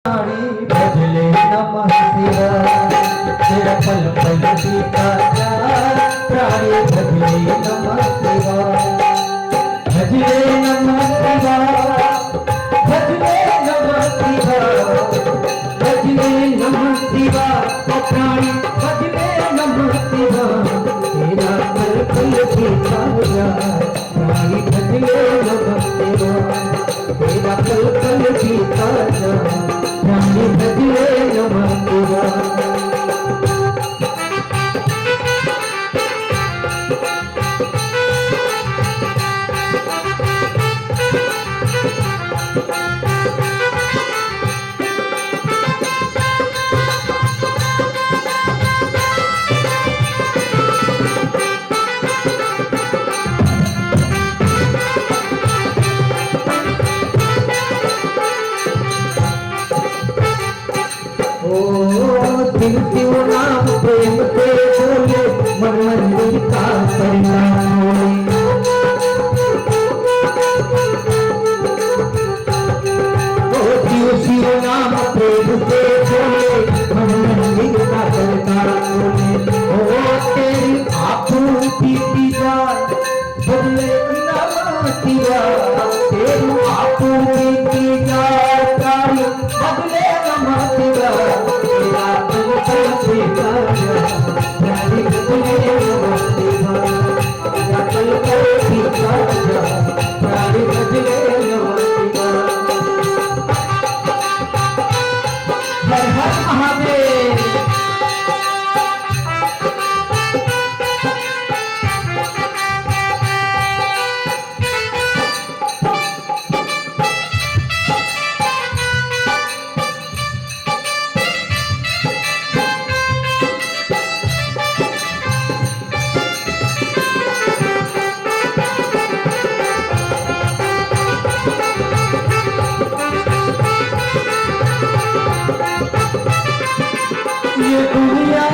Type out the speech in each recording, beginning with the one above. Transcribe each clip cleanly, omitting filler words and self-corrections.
भजले नमः शिवाय तेरा पल पल बीता जाए प्राणी भजले नमः शिवाय भजले नमः शिवाय भजले नमः शिवाय भजले नमः शिवाय प्राणी भजले नमः शिवाय तेरा पल पल बीता जाए प्राणी भजले नमः शिवाय तेरा पल पल बीता जाए प्राणी भजले नमः शिवाय शिव नाम प्रेम से बोले मन मंदिर का परिणाम बोले शिव नाम प्रेम से बोले मन मंदिर का परिणाम बोले तेरी आंखों की जाए बदले नमः शिवाय तेरी आंखों की जाए बदले नमः शिवाय हर हर महादेव ये दुनिया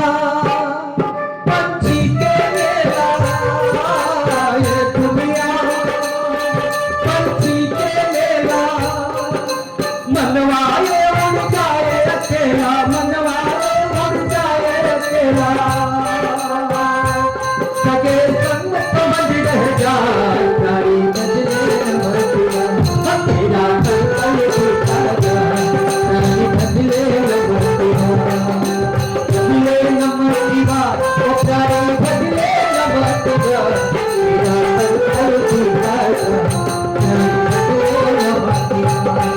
पंछी के मेला ये दुनिया पंछी के मेला मनवाए उड़ जाए अकेला मनवाए उड़ जाए अकेला सगे संग समझ रह जाए प्यारी बजले नमः शिवाय तेरा कल कल बीता जाए प्यारी बजले नमः शिवाय भजले नमः शिवाय प्यारी भजले नमः शिवाय तेरा पल पल बीता जाए प्यारी भजले नमः शिवाय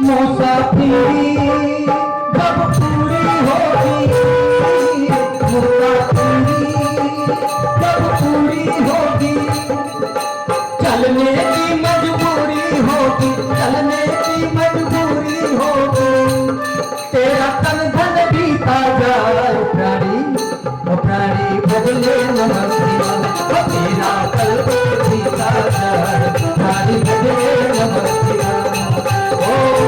मुसाफिरी जब पूरी होगी मुसाफिरी जब पूरी होगी चलने की मजबूरी होगी चलने की मजबूरी होगी तेरा तन धन बीता जाए प्राणी बदले नमः शिवाय तेरा कल बीता जाए प्राणी बदले नमः शिवाय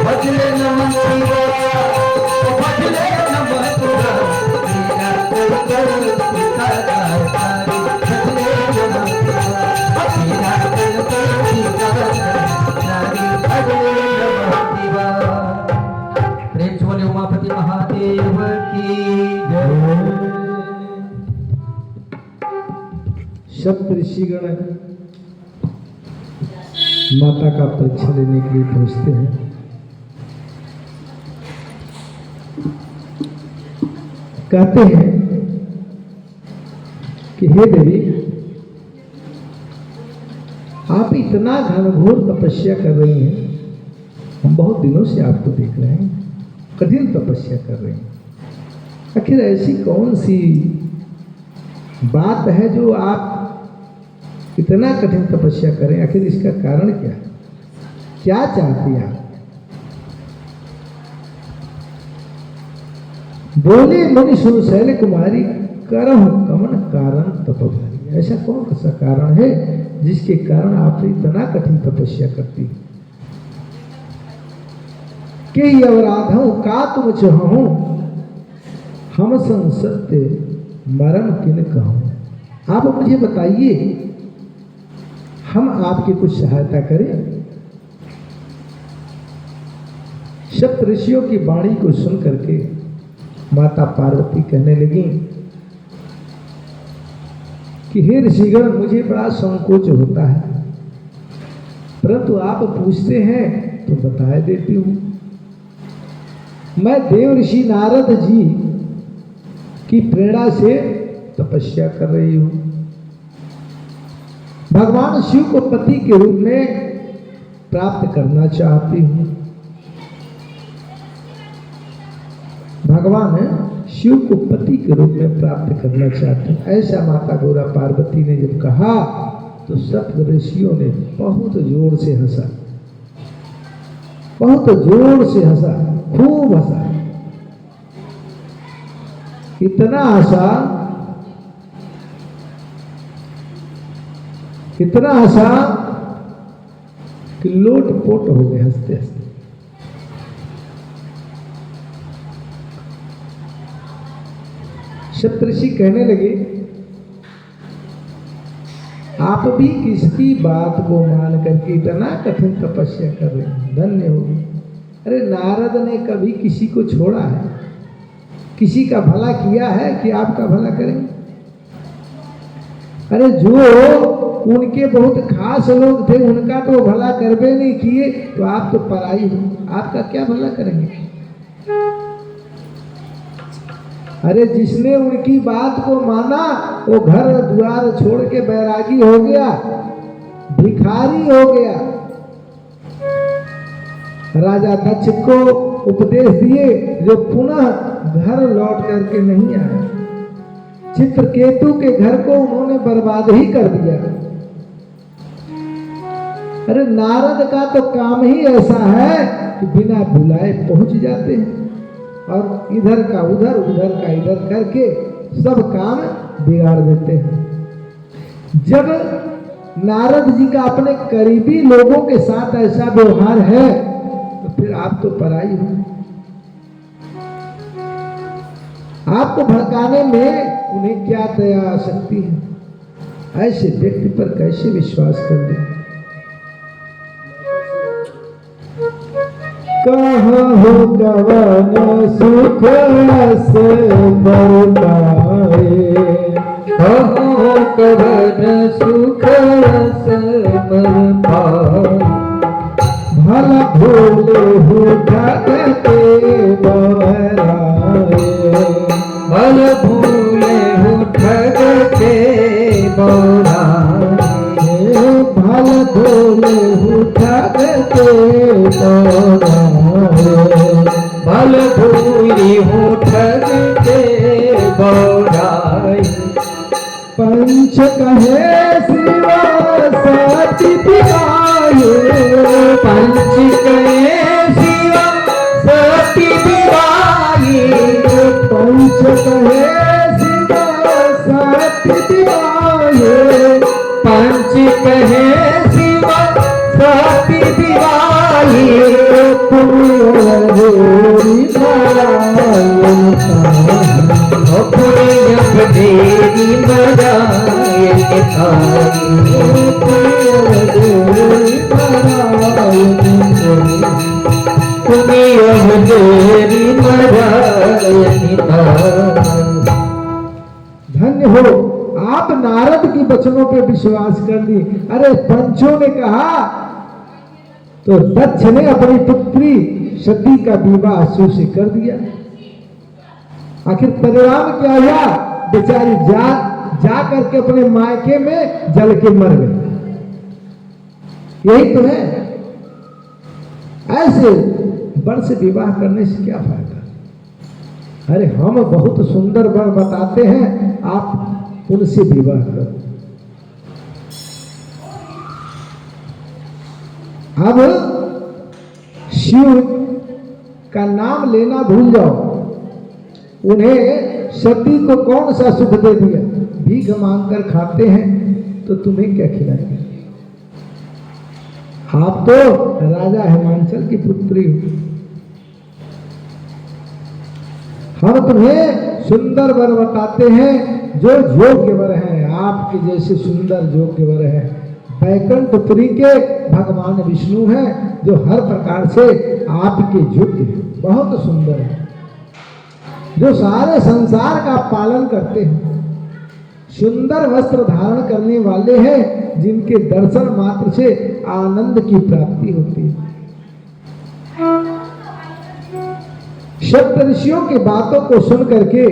भजले नमः शिवाय भजले नमः शिवाय तेरा कल कल बीता जाए प्राणी भजले नमः शिवाय तेरा कल कल बीता जाए प्राणी भजले नमः शिवाय प्रेम से बोले उमापति महादेव की जय। सप्त ऋषिगण माता का परीक्षा लेने के लिए पहुंचते हैं। कहते हैं कि हे देवी आप इतना घनघोर तपस्या कर रही हैं, हम बहुत दिनों से आपको देख रहे हैं, कठिन तपस्या कर रहे हैं। आखिर ऐसी कौन सी बात है जो आप इतना कठिन तपस्या करें, आखिर इसका कारण क्या है? क्या चाहती हैं आप? बोले मुनि सुन शैल कुमारी, करह कमन कारण तपभारी। ऐसा कौन सा कारण है जिसके कारण आप इतना कठिन तपस्या करती है? के अवराधों का तुम चाहो, हम संग सत्य मरम किन कहूं। आप मुझे बताइए, हम आपकी कुछ सहायता करें। सप्त ऋषियों की वाणी को सुन करके माता पार्वती कहने लगी कि हे ऋषिगण, मुझे बड़ा संकोच होता है, परंतु आप पूछते हैं तो बता देती हूं। मैं देव ऋषि नारद जी की प्रेरणा से तपस्या कर रही हूं। भगवान शिव को पति के रूप में प्राप्त करना चाहती हूं। भगवान शिव को पति के रूप में प्राप्त करना चाहते हैं। ऐसा माता गौरा पार्वती ने जब कहा तो सप्त ऋषियों ने बहुत जोर से हंसा, बहुत जोर से हंसा, खूब हंसा। इतना हंसा, इतना हंसा कि लोटपोट हो गए हंसते हंसते। सप्तऋषि कहने लगे, आप भी किसकी बात को मान करके इतना कठिन तपस्या कर रहे हैं, धन्य हो। अरे नारद ने कभी किसी को छोड़ा है? किसी का भला किया है कि आपका भला करेंगे? अरे जो उनके बहुत खास लोग थे उनका तो भला करबे नहीं किए, तो आप तो पराई हो, आपका क्या भला करेंगे? अरे जिसने उनकी बात को माना वो घर द्वार छोड़ के बैरागी हो गया, भिखारी हो गया। राजा दक्ष को उपदेश दिए जो पुनः घर लौट करके नहीं आए। चित्रकेतु के घर को उन्होंने बर्बाद ही कर दिया। अरे नारद का तो काम ही ऐसा है कि बिना बुलाए पहुंच जाते हैं और इधर का उधर, उधर का इधर करके सब काम बिगाड़ देते हैं। जब नारद जी का अपने करीबी लोगों के साथ ऐसा व्यवहार है तो फिर आप तो पराई हो। आपको भड़काने में उन्हें क्या दया आ सकती है? ऐसे व्यक्ति पर कैसे विश्वास कर ले? कहाँ हो गवन सुख से बरपाए, कहाँ हो गवन सुख से बरपाए। भला भोले हो ठगते बहराए, भला भोले हो ठगते बहराए। भला भोले हो ठगते भल भूरी हो ठगते बौराई। पंच कहे शिवा सती दिवाये, पंच कहे शिवा सती दिवाये। पंच कहे शिवा सती दिवाये, पंच कहे शिवा सती दिवाये। देवी धन्य हो आप नारद की वचनों पे विश्वास कर ली। अरे पंचों ने कहा तो दक्ष ने अपनी पुत्री सती का विवाह शिव से कर दिया। आखिर परिणाम क्या हुआ? बेचारी जा करके अपने मायके में जल के मर गई। यही तो है। ऐसे वर से विवाह करने से क्या फायदा? अरे हम बहुत सुंदर वर बताते हैं, आप उनसे विवाह करो। अब शिव का नाम लेना भूल जाओ। उन्हें सती को कौन सा सुख दे दिया? भीख मांगकर खाते हैं तो तुम्हें क्या खिलाएंगे? आप तो राजा हिमांचल की पुत्री हो। हम तुम्हें सुंदर वर बताते हैं जो योग्य वर हैं। आपके जैसे सुंदर योग्य वर हैं वैकुंठपुरी के भगवान विष्णु हैं, जो हर प्रकार से आपके योग्य हैं, बहुत सुंदर है, जो सारे संसार का पालन करते हैं, सुंदर वस्त्र धारण करने वाले हैं, जिनके दर्शन मात्र से आनंद की प्राप्ति होती है। सप्तऋषियों की बातों को सुन करके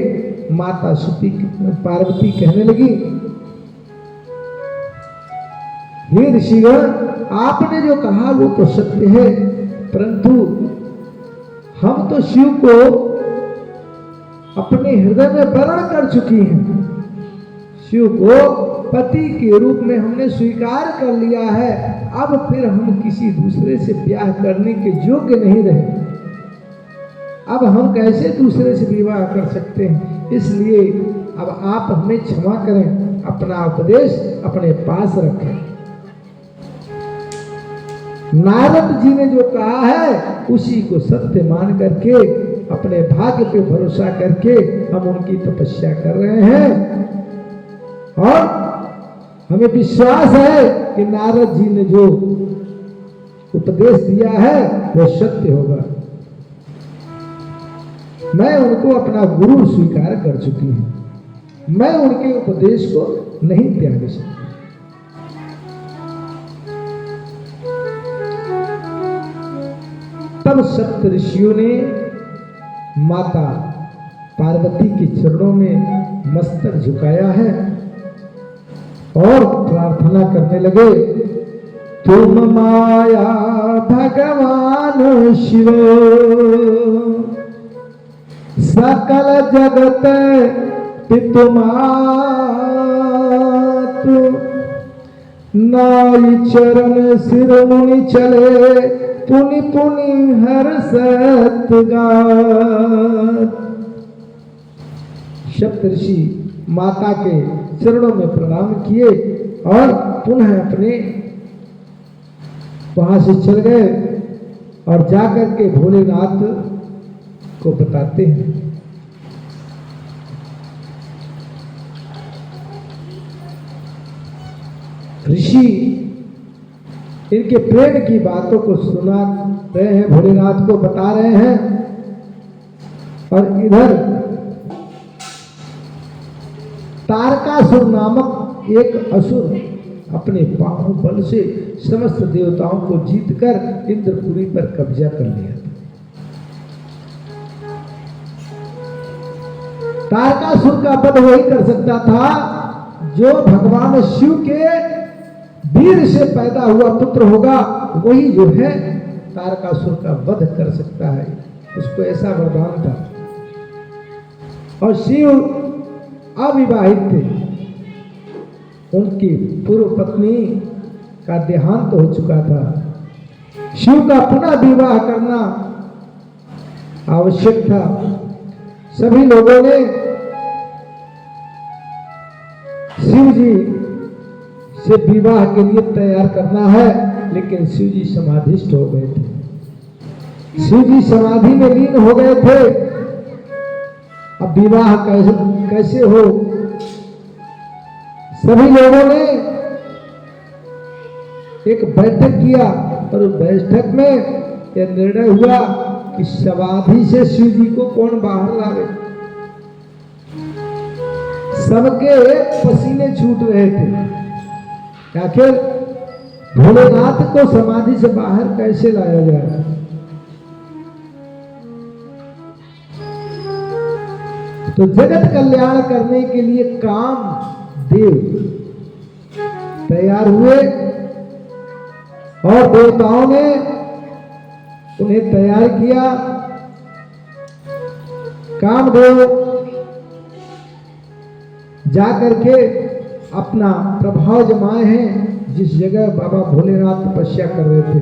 माता सती पार्वती कहने लगी, हे ऋषिगण, आपने जो कहा वो तो सत्य है, परंतु हम तो शिव को अपने हृदय में वरण कर चुकी हैं। शिव को पति के रूप में हमने स्वीकार कर लिया है। अब फिर हम किसी दूसरे से ब्याह करने के योग्य नहीं रहे। अब हम कैसे दूसरे से विवाह कर सकते हैं? इसलिए अब आप हमें क्षमा करें, अपना उपदेश अपने पास रखें। नारद जी ने जो कहा है उसी को सत्य मान करके, अपने भाग्य पे भरोसा करके हम उनकी तपस्या कर रहे हैं, और हमें विश्वास है कि नारद जी ने जो उपदेश दिया है वो सत्य होगा। मैं उनको अपना गुरु स्वीकार कर चुकी हूं। मैं उनके उपदेश को नहीं त्याग सकती। तब सप्तऋषियों ने माता पार्वती के चरणों में मस्तक झुकाया है और प्रार्थना करने लगे, तुम माया भगवान शिव, सकल जगत पितु मातु, नाई चरण सिर मुनि चले, पुनि पुनि हर सतगात। सप्तऋषि माता के चरणों में प्रणाम किए और पुनः अपने वहां से चल गए और जाकर के भोलेनाथ को बताते हैं। ऋषि इनके प्रेम की बातों को सुना रहे हैं, भोलेनाथ को बता रहे हैं, और इधर तारकासुर नामक एक असुर अपने बाहुबल से समस्त देवताओं को जीतकर इंद्रपुरी पर कब्जा कर लिया। तारकासुर का वध वही कर सकता था जो भगवान शिव के वीर से पैदा हुआ पुत्र होगा, वही जो है तारकासुर का वध कर सकता है। उसको ऐसा वरदान था। और शिव अविवाहित थे, उनकी पूर्व पत्नी का देहांत हो चुका था। शिव का पुनः विवाह करना आवश्यक था। सभी लोगों ने शिव जी से विवाह के लिए तैयार करना है, लेकिन शिव जी समाधिस्थ हो गए थे। शिव जी समाधि में लीन हो गए थे। अब विवाह कैसे हो? सभी लोगों ने एक बैठक किया और उस बैठक में यह निर्णय हुआ कि समाधि से शिव जी को कौन बाहर लावे। सबके पसीने छूट रहे थे, आखिर भोलेनाथ को समाधि से बाहर कैसे लाया जाए। तो जगत कल्याण करने के लिए काम देव तैयार हुए और देवताओं ने उन्हें तैयार किया। कामदेव जा करके अपना प्रभाव जमाए हैं जिस जगह बाबा भोलेनाथ तपस्या कर रहे थे।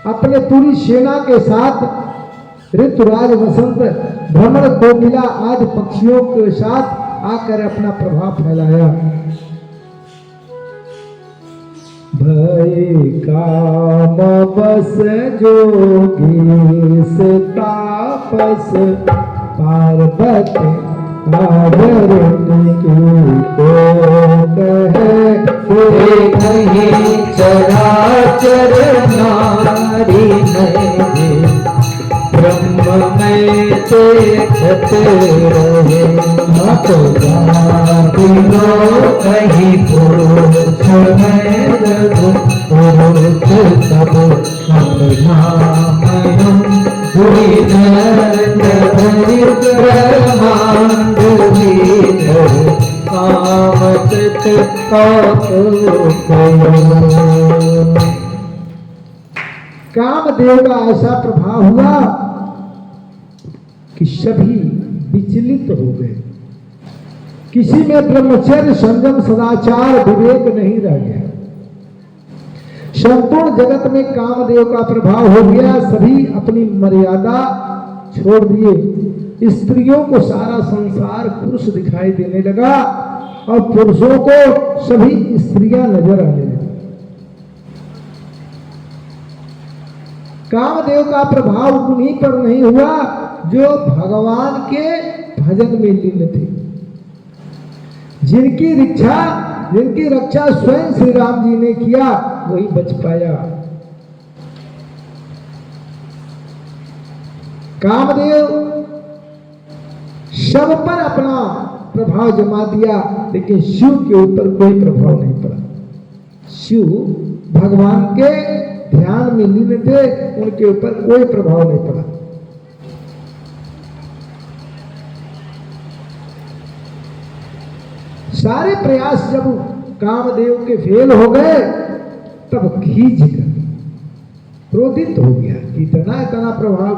अपने पूरी सेना के साथ ऋतुराज वसंत भ्रमण कोकिला आदि पक्षियों के साथ आकर अपना प्रभाव फैलाया। भय काम बस जोगी से तापस पार्वती आदरणी को कहे चराचर नारी नहीं ब्रह्म में देखत रहे मत गानो कहीं पुरुष में रघु पुरुष सब नाम हुई ब्रह्मांड कामकृत कामदेव का ऐसा प्रभाव हुआ कि सभी विचलित हो गए। किसी में ब्रह्मचर्य संयम सदाचार विवेक नहीं रह गया। संपूर्ण जगत में कामदेव का प्रभाव हो गया। सभी अपनी मर्यादा छोड़ दिए। स्त्रियों को सारा संसार पुरुष दिखाई देने लगा और पुरुषों को सभी स्त्रियां नजर आने लगी। कामदेव का प्रभाव उन्हीं पर नहीं हुआ जो भगवान के भजन में लीन थे, जिनकी रक्षा स्वयं श्री राम जी ने किया, वही बच पाया। कामदेव सब पर अपना प्रभाव जमा दिया, लेकिन शिव के ऊपर कोई प्रभाव नहीं पड़ा। शिव भगवान के ध्यान में लीन थे, उनके ऊपर कोई प्रभाव नहीं पड़ा। सारे प्रयास जब कामदेव के फेल हो गए, तब खींच कर क्रोधित हो गया कि इतना प्रभाव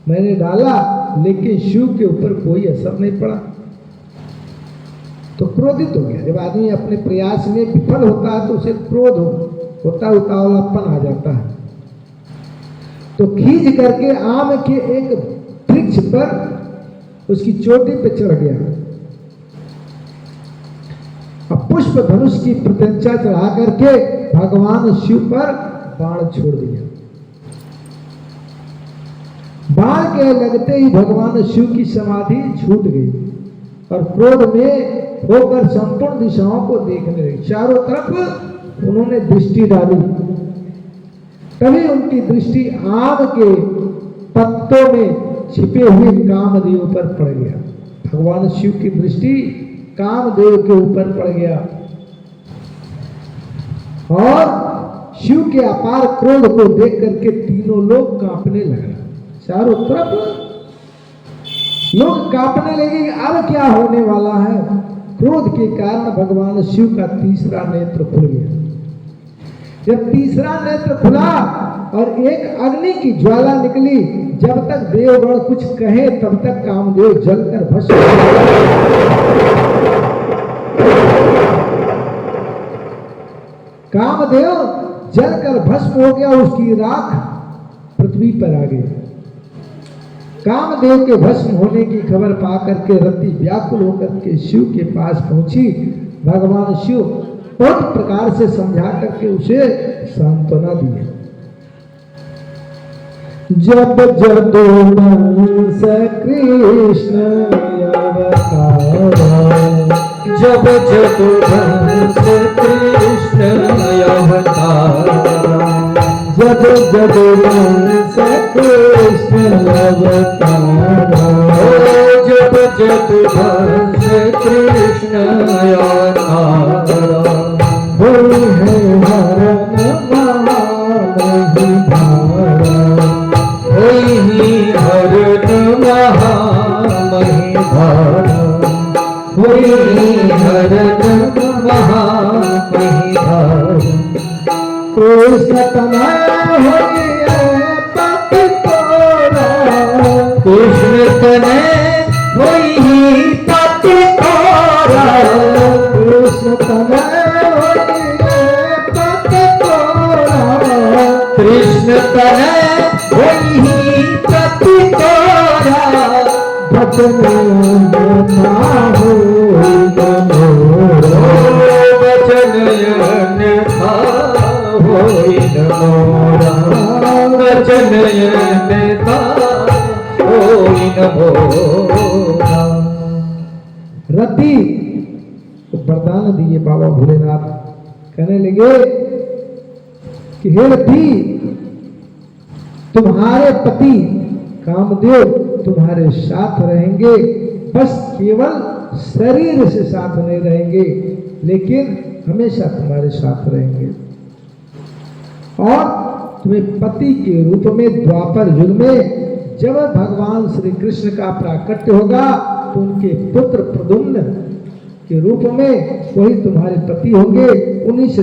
मैंने डाला, लेकिन शिव के ऊपर कोई असर नहीं पड़ा। तो क्रोधित हो गया। जब आदमी अपने प्रयास में विफल होता है तो उसे क्रोध होता, उतावलापन आ जाता है। तो खींच करके आम के एक वृक्ष पर उसकी चोटी पे चढ़ गया। अब पुष्प धनुष की प्रत्यंचा चढ़ा करके भगवान शिव पर बाण छोड़ दिया। बाण के लगते ही भगवान शिव की समाधि छूट गई और क्रोध में होकर संपूर्ण दिशाओं को देखने लगे। चारों तरफ उन्होंने दृष्टि डाली, तभी उनकी दृष्टि आम के पत्तों में छिपे हुए कामदेव पर पड़ गया। भगवान शिव की दृष्टि कामदेव के ऊपर पड़ गया और शिव के अपार क्रोध को देख करके तीनों लोग कांपने लगे। चारों तरफ लोग कांपने लगे कि अब क्या होने वाला है। क्रोध के कारण भगवान शिव का तीसरा नेत्र खुल गया। जब तीसरा नेत्र खुला और एक अग्नि की ज्वाला निकली, जब तक देवगण कुछ कहे तब तक कामदेव जलकर भस्म। कामदेव जलकर भस्म हो गया, उसकी राख पृथ्वी पर आ गई। कामदेव के भस्म होने की खबर पाकर के रति व्याकुल होकर के शिव के पास पहुंची। भगवान शिव बहुत प्रकार से समझा करके उसे सांत्वना दी। जब जदुवंश कृष्ण अवतारा, जब जदुवंश कृष्ण अवतारा, जब जदुवंश कृष्ण अवतारा, जब जदुवंश कृष्ण अवतारा, हुई है हरण महामहिधारा, हुई हरण महामहिधारा, हुई हरण महामहिधारा। कृष्ण तनय होइए पति तोरा, कृष्ण तनय होई पति तोरा, तनय होई प्रति तोरा वचन अन्यथा होई न मोरा। वचन अन्यथा होई न मोरा वचन अन्यथा होई न मोरा। रति को वरदान दिए बाबा भोलेनाथ, कहने लगे कि हे रति, तुम्हारे पति कामदेव तुम्हारे साथ रहेंगे, बस केवल शरीर से साथ नहीं रहेंगे लेकिन हमेशा तुम्हारे साथ रहेंगे। और तुम्हें पति के रूप में द्वापर युग में जब भगवान श्री कृष्ण का प्राकट्य होगा तो उनके पुत्र प्रद्युम्न के रूप में वही तुम्हारे पति होंगे, उन्हीं से